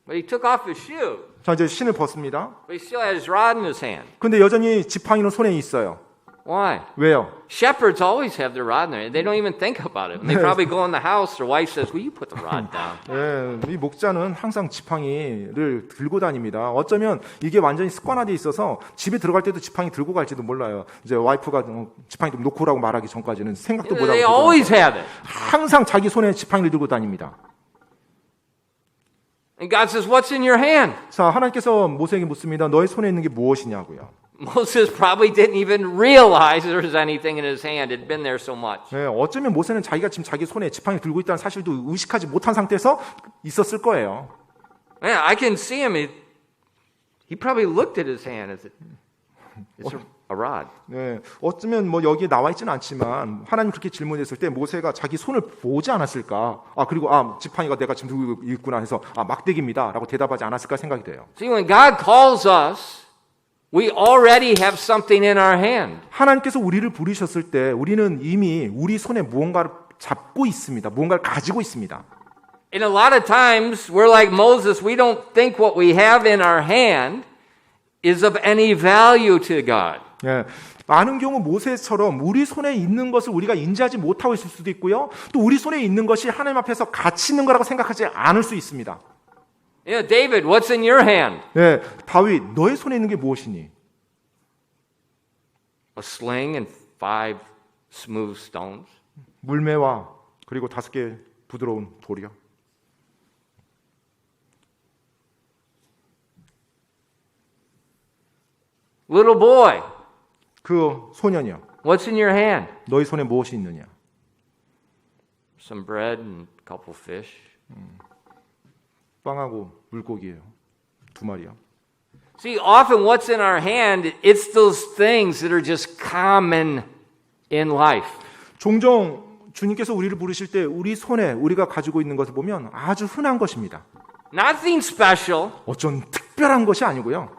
But he took off his shoes. 자, 이제 신을 벗습니다. But he still had his rod in his hand. 근데 여전히 지팡이는 손에 있어요. Why? 왜요? Shepherds always have their rod in there. They don't even think about it. When they probably go in the house, their wife says, Will you put the rod down? 이 목자는 항상 지팡이를 들고 다닙니다. 어쩌면 이게 완전히 습관화되어 있어서 집에 들어갈 때도 지팡이 들고 갈지도 몰라요. 이제 와이프가 지팡이 좀 놓고 오라고 말하기 전까지는 생각도 못하고 They always have it. 항상 자기 손에 지팡이를 들고 다닙니다. And God says, What's in your hand? 자, 하나님께서 모세에게 묻습니다. 너의 손에 있는 게 무엇이냐고요. Moses probably didn't even realize there was anything in his hand. It had been there so much. 네, 어쩌면 모세는 자기가 지금 자기 손에 지팡이 들고 있다는 사실도 의식하지 못한 상태에서 있었을 거예요. Man, I can see him. He probably looked at his hand as it's a rod. 네, 어쩌면 뭐 여기에 나와 있지는 않지만 하나님 그렇게 질문했을 때 모세가 자기 손을 보지 않았을까? 그리고 지팡이가 내가 지금 들고 있구나 해서 막대기입니다라고 대답하지 않았을까 생각이 돼요. See, when God calls us, we already have something in our hand. 하나님께서 우리를 부르셨을 때 우리는 이미 우리 손에 무언가를 잡고 있습니다. 무언가를 가지고 있습니다. And a lot of times, we're like Moses. We don't think what we have in our hand is of any value to God. 예, 많은 경우 모세처럼 우리 손에 있는 것을 우리가 인지하지 못하고 있을 수도 있고요. 또 우리 손에 있는 것이 하나님 앞에서 가치 있는 거라고 생각하지 않을 수 있습니다. Yeah, David, what's in your hand? 예, 다윗, 너의 손에 있는 게 무엇이니? A sling and 5 smooth stones. 물매와 그리고 5개 부드러운 돌이요. Little boy, 그 소년이여, what's in your hand? 너희 손에 무엇이 있느냐? Some bread and a couple fish. 빵하고 물고기예요. 2마리요. See, often what's in our hand, it's those things that are just common in life. 종종 주님께서 우리를 부르실 때 우리 손에 우리가 가지고 있는 것을 보면 아주 흔한 것입니다. Nothing special. 어쩐 특별한 것이 아니고요.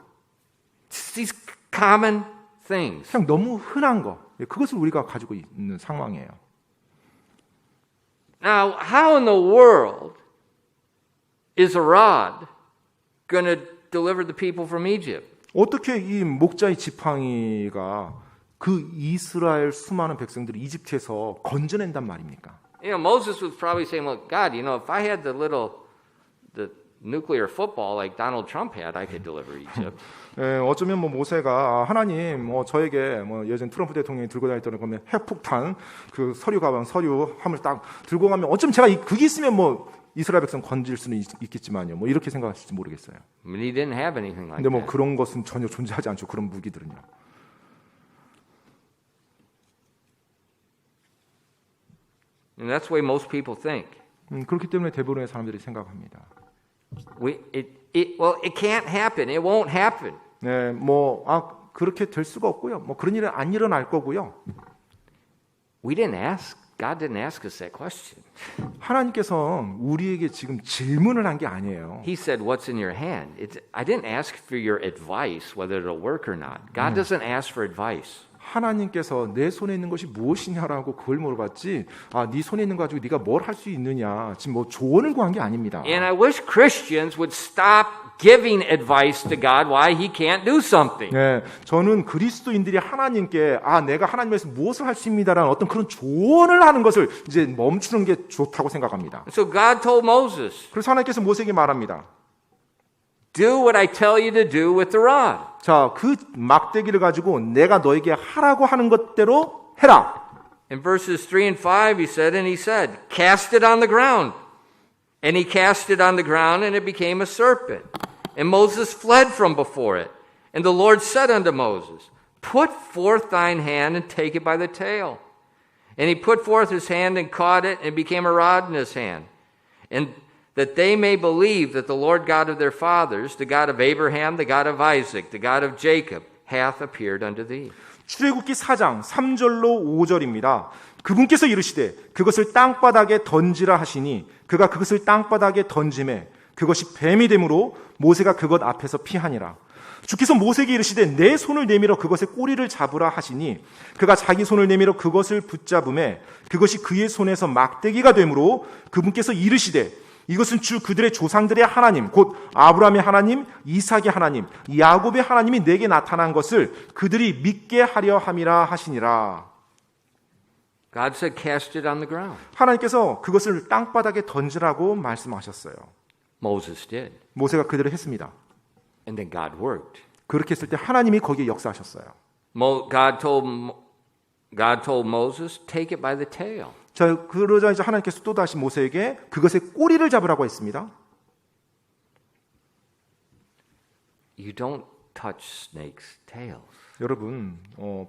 It's these common things. 그냥 너무 흔한 거. 그것을 우리가 가지고 있는 상황이에요. Now, how in the world is a rod going to deliver the people from Egypt? 어떻게 이 목자의 지팡이가 그 이스라엘 수많은 백성들을 이집트에서 건져낸단 말입니까? You know, Moses was probably saying, "Well, God, if I had the nuclear football like Donald Trump had, I could deliver Egypt." 어쩌면 모세가 하나님 저에게 예전 트럼프 대통령이 들고 다녔던 거면 핵폭탄 그 서류 가방 서류함을 딱 들고 가면 어쩌면 제가 그게 있으면 이스라엘 백성 건질 수는 있겠지만요. 이렇게 생각하실지 모르겠어요. But he didn't have anything like 근데 that. 그런 것은 전혀 존재하지 않죠. 그런 무기들은요. And that's the way most people think. 그렇기 때문에 대부분의 사람들이 생각합니다. It can't happen. It won't happen. 네, 그렇게 될 수가 없고요. 그런 일은 안 일어날 거고요. God didn't ask us that question. 하나님께서 우리에게 지금 질문을 한 게 아니에요. He said, "What's in your hand?" I didn't ask for your advice whether it'll work or not. God doesn't ask for advice. 하나님께서 내 손에 있는 것이 무엇이냐라고 그걸 물어봤지. 네 손에 있는 거 가지고 네가 뭘 할 수 있느냐. 지금 조언을 구한 게 아닙니다. And I wish Christians would stop giving advice to God why He can't do something. 네, 저는 그리스도인들이 하나님께 내가 하나님에서 무엇을 할 수 있습니다라는 어떤 그런 조언을 하는 것을 이제 멈추는 게 좋다고 생각합니다. So God told Moses, 그래서 하나님께서 모세에게 말합니다. "Do what I tell you to do with the rod." 자, 그 막대기를 가지고 내가 너에게 하라고 하는 것대로 해라. In verses 3 and 5, he said, "Cast it on the ground." And he cast it on the ground, and it became a serpent. And Moses fled from before it. And the Lord said unto Moses, "Put forth thine hand and take it by the tail." And he put forth his hand and caught it, and it became a rod in his hand. And that they may believe that the Lord God of their fathers, the God of Abraham, the God of Isaac, the God of Jacob, hath appeared unto thee. 출애굽기 4장 3절로 5절입니다. 그분께서 이르시되 그것을 땅바닥에 던지라 하시니 그가 그것을 땅바닥에 던짐에 그것이 뱀이 되므로 모세가 그것 앞에서 피하니라. 주께서 모세에게 이르시되 내 손을 내밀어 그것의 꼬리를 잡으라 하시니 그가 자기 손을 내밀어 그것을 붙잡음에 그것이 그의 손에서 막대기가 되므로 그분께서 이르시되 이것은 주 그들의 조상들의 하나님 곧 아브라함의 하나님, 이삭의 하나님, 야곱의 하나님이 내게 나타난 것을 그들이 믿게 하려 함이라 하시니라. God said, "Cast it on the ground." 하나님께서 그것을 땅바닥에 던지라고 말씀하셨어요. Moses did. 모세가 그대로 했습니다. And then God worked. 그렇게 했을 때 하나님이 거기에 역사하셨어요. God told Moses, "Take it by the tail." 자, 그러자 이제 하나님께서 또 다시 모세에게 그것의 꼬리를 잡으라고 했습니다. You don't touch snakes' tails. 여러분,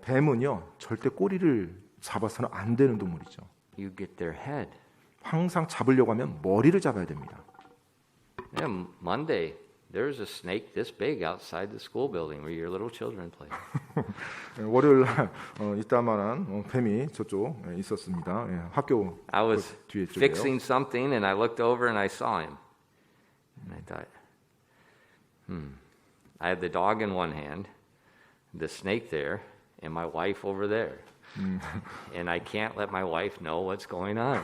뱀은요 절대 꼬리를 잡아서는 안 되는 동물이죠. You get their head. 항상 잡으려고 하면 머리를 잡아야 됩니다. Yeah, Monday, there's a snake this big outside the school building where your little children play. 월요일 날 이따만한 뱀이 저쪽 있었습니다. 학교 I was 뒤에 쪽이에요. fixing something and I looked over and I saw him. And I thought, I had the dog in one hand, the snake there, and my wife over there. And I can't let my wife know what's going on.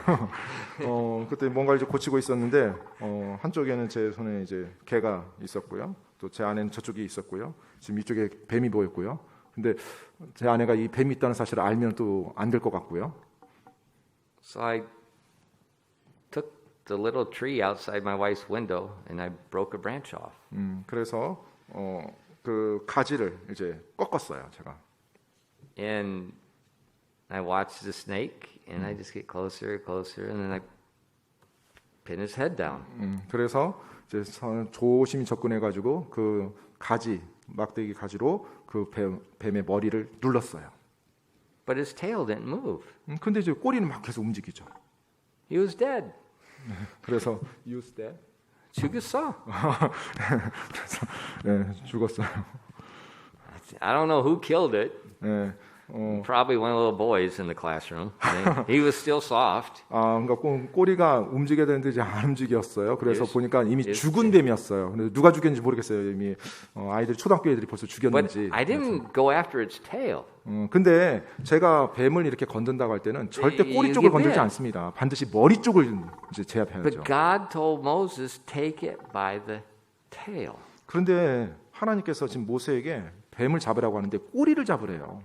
그때 뭔가 이제 고치고 있었는데 한쪽에는 제 손에 이제 개가 있었고요. 또 제 아내는 저쪽에 있었고요. 지금 이쪽에 뱀이 보였고요. 근데 제 아내가 이 뱀이 있다는 사실을 알면 또 안 될 것 같고요. So I took the little tree outside my wife's window and I broke a branch off. 그래서 그 가지를 이제 꺾었어요, 제가. And I watched the snake and I just get closer and closer and then I pin his head down. 그래서 이제 조심히 접근해 가지고 그 가지 막대기 가지로 그 뱀의 머리를 눌렀어요. But his tail didn't move. 근데 이제 꼬리는 막 계속 움직이죠. He was dead. 그래서 use that. 죽었어. 그래서 네, 죽었어요. I don't know who killed it. 네, Probably one of the little boys in the classroom. He was still soft. 그러니까 꼬리가 움직여야 되는데 이제 안 움직였어요. 그래서 Yes. 보니까 이미 Yes. 죽은 뱀이었어요. 근데 누가 죽였는지 모르겠어요. 이미 아이들이 초등학교 애들이 벌써 But 죽였는지. I didn't go after its tail. 근데 제가 뱀을 이렇게 건든다고 할 때는 절대 꼬리 이게 쪽을 건들지 뱀. 않습니다. 반드시 머리 쪽을 이제 제압해야죠. But God told Moses, take it by the tail. 그런데 하나님께서 지금 모세에게 뱀을 잡으라고 하는데 꼬리를 잡으래요.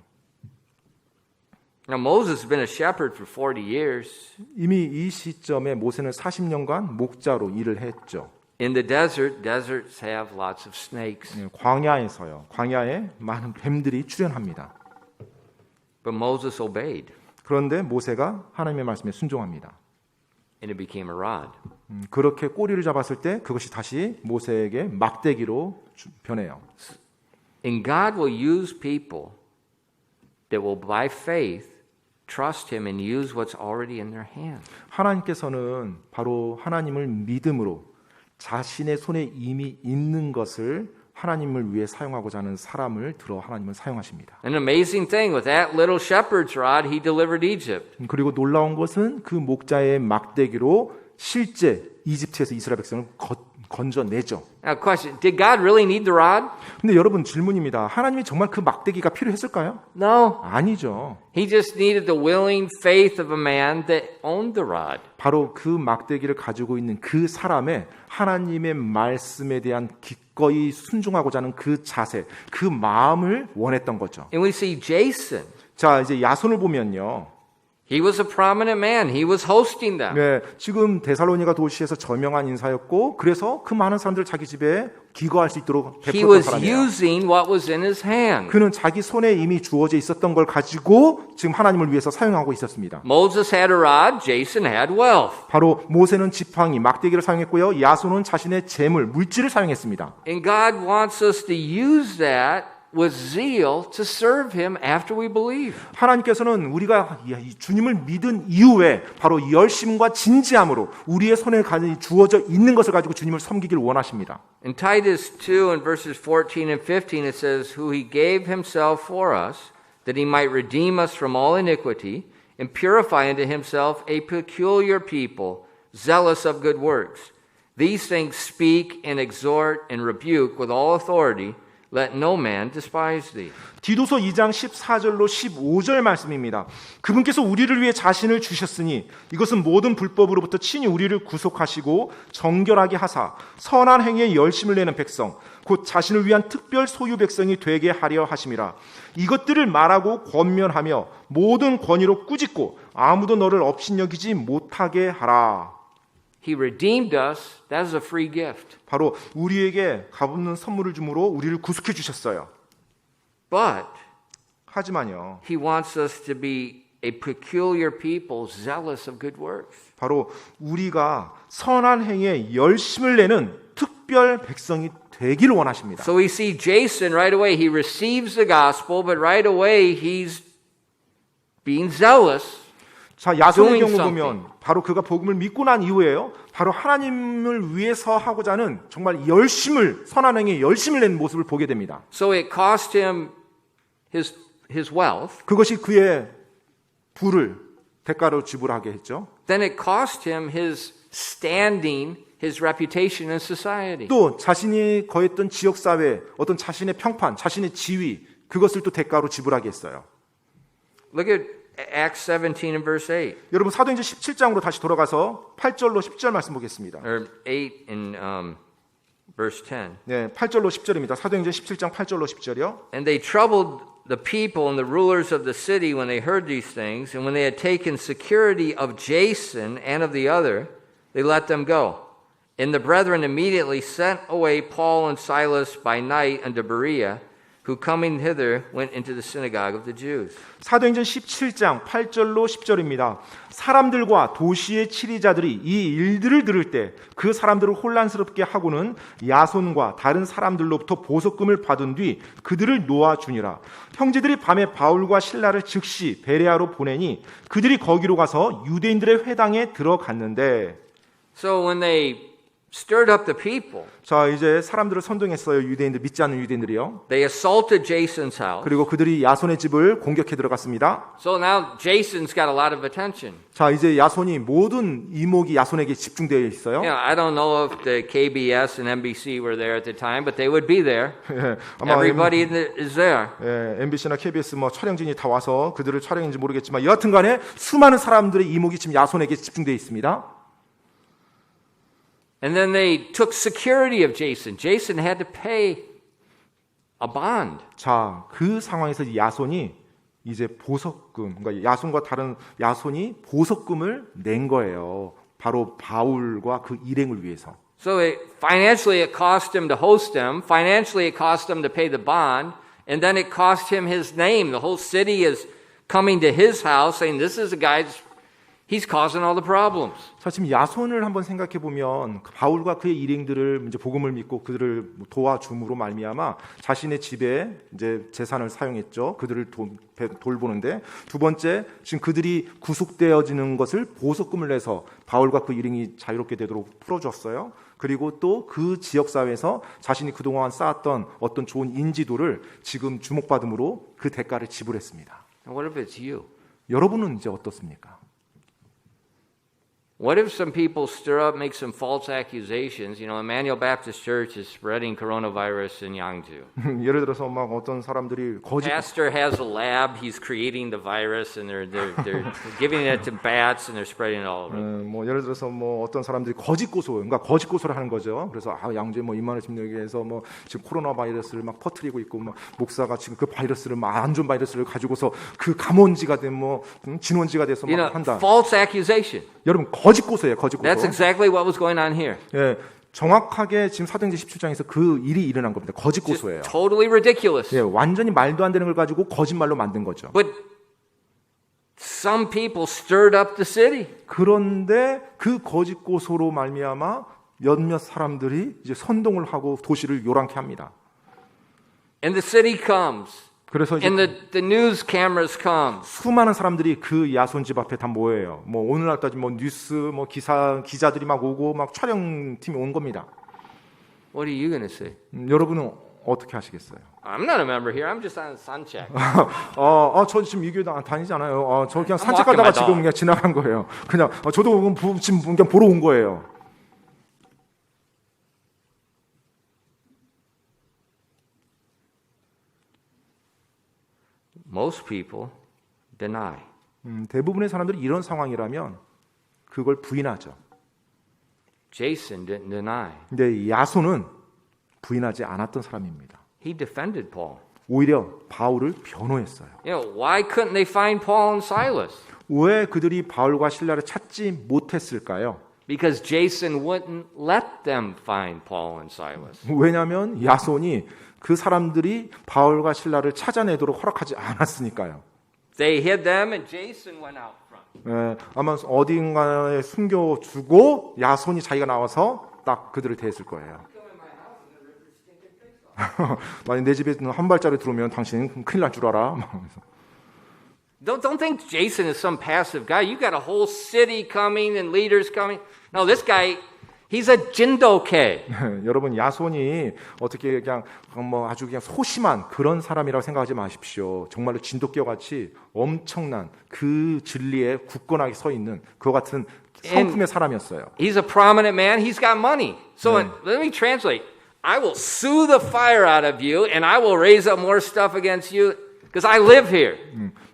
Now, Moses has been a shepherd for 40 years. 이미 이 시점에 모세는 40년간 목자로 일을 했죠. In the desert, deserts have lots of snakes. 광야에서요. 광야에 많은 뱀들이 출현합니다. But Moses obeyed, 그런데 모세가 하나님의 말씀에 순종합니다. and it became a rod. 그렇게 꼬리를 잡았을 때 그것이 다시 모세에게 막대기로 변해요. And God will use people that will, by faith, trust Him and use what's already in their hand. 하나님께서는 바로 하나님을 믿음으로 자신의 손에 이미 있는 것을 하나님을 위해 사용하고자 하는 사람을 들어 하나님은 사용하십니다. An amazing thing, with that little shepherd's rod, He delivered Egypt. 그리고 놀라운 것은 그 목자의 막대기로 실제 이집트에서 이스라엘 백성을 건져내죠. Now, question, did God really need the rod? 근데 여러분 질문입니다. 하나님이 정말 그 막대기가 필요했을까요? No. 아니죠. He just needed the willing faith of a man that owned the rod. 바로 그 막대기를 가지고 있는 그 사람의 하나님의 말씀에 대한 기꺼이 순종하고자 하는 그 자세, 그 마음을 원했던 거죠. And we see Jason. 자, 이제 야손을 보면요. He was a prominent man. He was hosting them. 네, 지금 데살로니가 도시에서 저명한 인사였고 그래서 그 많은 사람들을 자기 집에 기거할 수 있도록 He 베풀었던 was 사람이에요. using what was in his hand. 그는 자기 손에 이미 주어져 있었던 걸 가지고 지금 하나님을 위해서 사용하고 있었습니다. Moses had a rod. Jason had wealth. 바로 모세는 지팡이, 막대기를 사용했고요. 야손은 자신의 재물, 물질을 사용했습니다. And God wants us to use that with zeal to serve Him after we believe. 하나님께서는 우리가 이 주님을 믿은 이후에 바로 열심과 진지함으로 우리의 손에 주어져 있는 것을 가지고 주님을 섬기길 원하십니다. In Titus 2 and verses 14 and 15 it says, Who He gave Himself for us, that He might redeem us from all iniquity, and purify unto Himself a peculiar people, zealous of good works. These things speak and exhort and rebuke with all authority. Let no man despise thee. 디도서 2장 14절로 15절 말씀입니다. 그분께서 우리를 위해 자신을 주셨으니 이것은 모든 불법으로부터 친히 우리를 구속하시고 정결하게 하사 선한 행위에 열심을 내는 백성 곧 자신을 위한 특별 소유 백성이 되게 하려 하심이라. 이것들을 말하고 권면하며 모든 권위로 꾸짖고 아무도 너를 업신여기지 못하게 하라. He redeemed us. That is a free gift. 바로 우리에게 값없는 선물을 주므로 우리를 구속해 주셨어요. But 하지만요. He wants us to be a peculiar people, zealous of good works. 바로 우리가 선한 행위에 열심을 내는 특별 백성이 되기를 원하십니다. So we see Jason right away. He receives the gospel, but right away he's being zealous. 자, 야손의 doing 경우 something. 보면 바로 그가 복음을 믿고 난 이후에요. 바로 하나님을 위해서 하고자 하는 정말 열심을 선한 행위에 열심을 내는 모습을 보게 됩니다. So it cost him his wealth. 그것이 그의 부를 대가로 지불하게 했죠. Then it cost him his standing, his reputation in society. 또 자신이 거했던 지역 사회 어떤 자신의 평판, 자신의 지위 그것을 또 대가로 지불하게 했어요. Look at Acts 17 and verse 8. 여러분 사도행전 17장으로 다시 돌아가서 8절로 10절 말씀 보겠습니다. Or 8 in verse 10. 네, 8절로 10절입니다. 사도행전 17장 8절로 10절이요. And they troubled the people and the rulers of the city when they heard these things, and when they had taken security of Jason and of the other, they let them go. And the brethren immediately sent away Paul and Silas by night unto Berea, who coming hither went into the synagogue of the Jews. 사도행전 17장 8절로 10절입니다. 사람들과 도시의 치리자들이 이 일들을 들을 때 그 사람들을 혼란스럽게 하고는 야손과 다른 사람들로부터 보석금을 받은 뒤 그들을 놓아주니라. 형제들이 밤에 바울과 실라를 즉시 베레아로 보내니 그들이 거기로 가서 유대인들의 회당에 들어갔는데 So when they stirred up the people, 자 이제 사람들을 선동했어요. 유대인들 믿지 않는 유대인들이요. they assaulted Jason's house. 그리고 그들이 야손의 집을 공격해 들어갔습니다. So now Jason's got a lot of attention. 자 이제 야손이 모든 이목이 야손에게 집중되어 있어요. You know, I don't know if the KBS and NBC were there at the time, but they would be there. 예, 아마 Everybody is there. MBC나 KBS 뭐 촬영진이 다 와서 그들을 촬영인지 모르겠지만 여하튼간에 수많은 사람들의 이목이 지금 야손에게 집중되어 있습니다. And then they took security of Jason. Jason had to pay a bond. 자, 그 상황에서 야손이 이제 보석금, 그러니까 야손과 다른 야손이 보석금을 낸 거예요. 바로 바울과 그 일행을 위해서. So financially it cost him to host them. Financially it cost him to pay the bond. And then it cost him his name. The whole city is coming to his house saying, this is the guy, he's causing all the problems. 자, 지금 야손을 한번 생각해 보면 바울과 그의 일행들을 이제 복음을 믿고 그들을 도와줌으로 말미암아 자신의 집에 이제 재산을 사용했죠. 그들을 돌보는데 두 번째 지금 그들이 구속되어지는 것을 보석금을 내서 바울과 그 일행이 자유롭게 되도록 풀어줬어요. 그리고 또 그 지역 사회에서 자신이 그동안 쌓았던 어떤 좋은 인지도를 지금 주목받음으로 그 대가를 지불했습니다. And what if it's you? 여러분은 이제 어떻습니까? What if some people stir up, make some false accusations? You know, Emmanuel Baptist Church is spreading coronavirus in Yangju. 예를 들어서 막 어떤 사람들이 거짓 Pastor has a lab, he's creating the virus, and they're giving it to bats, and they're spreading it all over. 뭐 예를 들어서 뭐 어떤 사람들이 거짓 고소, 그러니까 거짓 고소를 하는 거죠. 그래서 양주에 뭐 이만한 집에서 뭐 지금 코로나 바이러스를 막 퍼뜨리고 있고, 막 목사가 지금 그 바이러스를 막 안 좋은 바이러스를 가지고서 그 감원지가 된 뭐 진원지가 돼서 You 막 know, 한다. false accusation. 여러분 거짓 고소예요, 거짓 고소. That's exactly what was going on here. 예, 정확하게 지금 사도행전 17장에서 그 일이 일어난 겁니다. 거짓 Just 고소예요. totally ridiculous. 예, 완전히 말도 안 되는 걸 가지고 거짓말로 만든 거죠. But some people stirred up the city. 그런데 그 거짓 고소로 말미암아 몇몇 사람들이 이제 선동을 하고 도시를 요란케 합니다. And the city comes. 그래서 이제 And the news cameras come. 수많은 사람들이 그 야손 집 앞에 다 모여요. 뭐 오늘날 따지면 뭐 뉴스, 뭐 기자들이 막 오고 막 촬영팀이 온 겁니다. What are you going to say? 여러분은 어떻게 하시겠어요? I'm not a member here. I'm just on sun check. 저 지금 이 교회 다니지 않아요. 저 그냥 I'm 산책하다가 walking my 지금 dog. 그냥 지나간 거예요. 그냥 저도 지금 그냥 보러 온 거예요. Most people deny. 대부분의 사람들이 이런 상황이라면 그걸 부인하죠. Jason didn't deny. 근데 야손은 부인하지 않았던 사람입니다. He defended Paul. 오히려 바울을 변호했어요. You know, why couldn't they find Paul and Silas? 왜 그들이 바울과 실라를 찾지 못했을까요? Because Jason wouldn't let them find Paul and Silas. 왜냐하면 야손이 그 사람들이 바울과 실라를 찾아내도록 허락하지 않았으니까요. They hid them and Jason went out front. 아마 어딘가에 숨겨주고 야손이 자기가 나와서 딱 그들을 대했을 거예요. 만약 내 집에 한 발자리 들어오면 당신 큰일 날 줄 알아. Don't think Jason is some passive guy. You got a whole city coming and leaders coming. No, this guy, he's a jindoke. 여러분 야손이 어떻게 그냥 뭐 아주 그냥 소심한 그런 사람이라고 생각하지 마십시오. 정말로 진돗개와 같이 엄청난 그 진리에 굳건하게 서 있는 그와 같은 성품의 사람이었어요. He's a prominent man. He's got money. So let me translate. I will sue the fire out of you and I will raise up more stuff against you because I live here.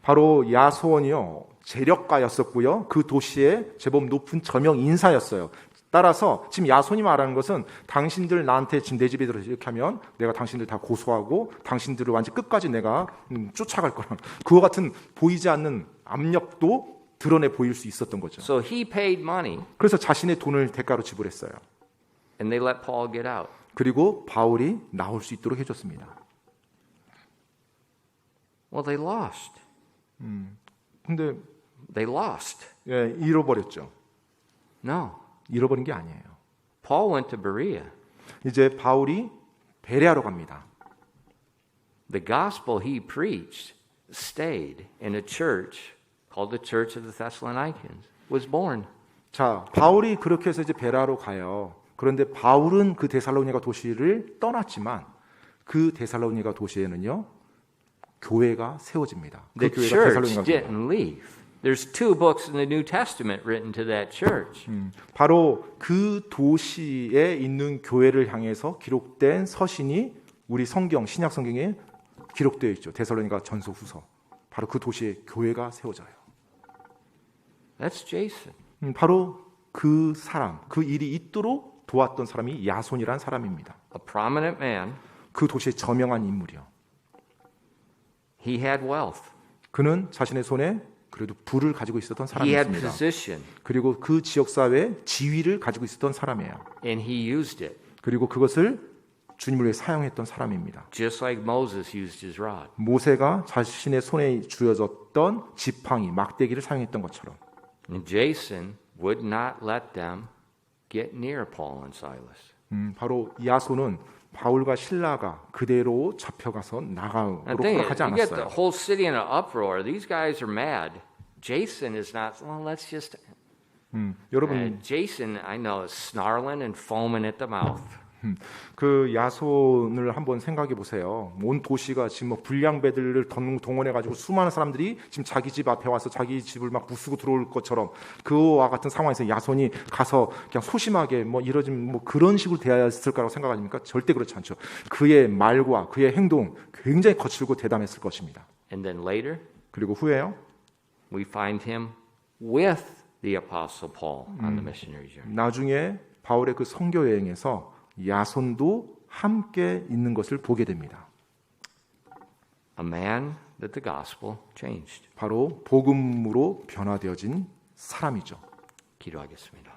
바로 야손이요. 재력가였었고요. 그 도시에 제법 높은 저명 인사였어요. 따라서 지금 야손이 말하는 것은 당신들 나한테 지금 내 집에 들어서 이렇게 하면 내가 당신들 다 고소하고 당신들을 완전 끝까지 내가 쫓아갈 거라. 그와 같은 보이지 않는 압력도 드러내 보일 수 있었던 거죠. So he paid money 그래서 자신의 돈을 대가로 지불했어요. and they let Paul get out. 그리고 바울이 나올 수 있도록 해줬습니다. Well, they lost. 근데 They lost. 예, 잃어버렸죠. No. 잃어버린 게 아니에요. Paul went to Berea. 이제 바울이 베레아로 갑니다. The gospel he preached stayed in a church called the Church of the Thessalonians, was born. 자, 바울이 그렇게 해서 이제 베레아로 가요. 그런데 바울은 그 데살로니가 도시를 떠났지만 그 데살로니가 도시에는요 교회가 세워집니다. 그 The 교회가 church 데살로니가 didn't leave. There's 2 books in the New Testament written to that church. 바로 그 도시에 있는 교회를 향해서 기록된 서신이 우리 성경 신약 성경에 기록되어 있죠. 데살로니가 전서 후서. 바로 그 도시에 교회가 세워져요. That's Jason. 바로 그 사람, 그 일이 있도록 도왔던 사람이 야손이란 사람입니다. A prominent man. 그 도시의 저명한 인물이요. He had wealth. 그는 자신의 손에 그래도 부를 가지고 있었던 He had 사람이었습니다. position. 그리고 그 지역 사회에 지위를 가지고 있었던 사람이에요. And he used it. 그리고 그것을 주님을 위해 사용했던 사람입니다. Just like Moses used his rod. 모세가 자신의 손에 쥐어졌던 지팡이, 막대기를 사용했던 것처럼. And Jason would not let them get near Paul and Silas. 바로 야손은 바울과 실라가 그대로 잡혀가서 I 나가도록 think 허락하지 you get the 않았어요. whole city in an uproar. These guys are mad. Jason is not. Well, let's just. 여러분 Jason, I know, is snarling and foaming at the mouth. 그 야손을 한번 생각해 보세요. 온 도시가 지금 뭐 불량배들을 동원해 가지고 수많은 사람들이 지금 자기 집 앞에 와서 자기 집을 막 부수고 들어올 것처럼 그와 같은 상황에서 야손이 가서 그냥 소심하게 뭐 이러진 뭐 그런 식으로 대했을 거라고 생각하십니까? 절대 그렇지 않죠. 그의 말과 그의 행동 굉장히 거칠고 대담했을 것입니다. And then later, 그리고 후에요. we find him with the Apostle Paul on the missionary journey. 나중에 바울의 그 선교 여행에서 야손도 함께 있는 것을 보게 됩니다. A man that the gospel changed. 바로 복음으로 변화되어진 사람이죠. 기도하겠습니다.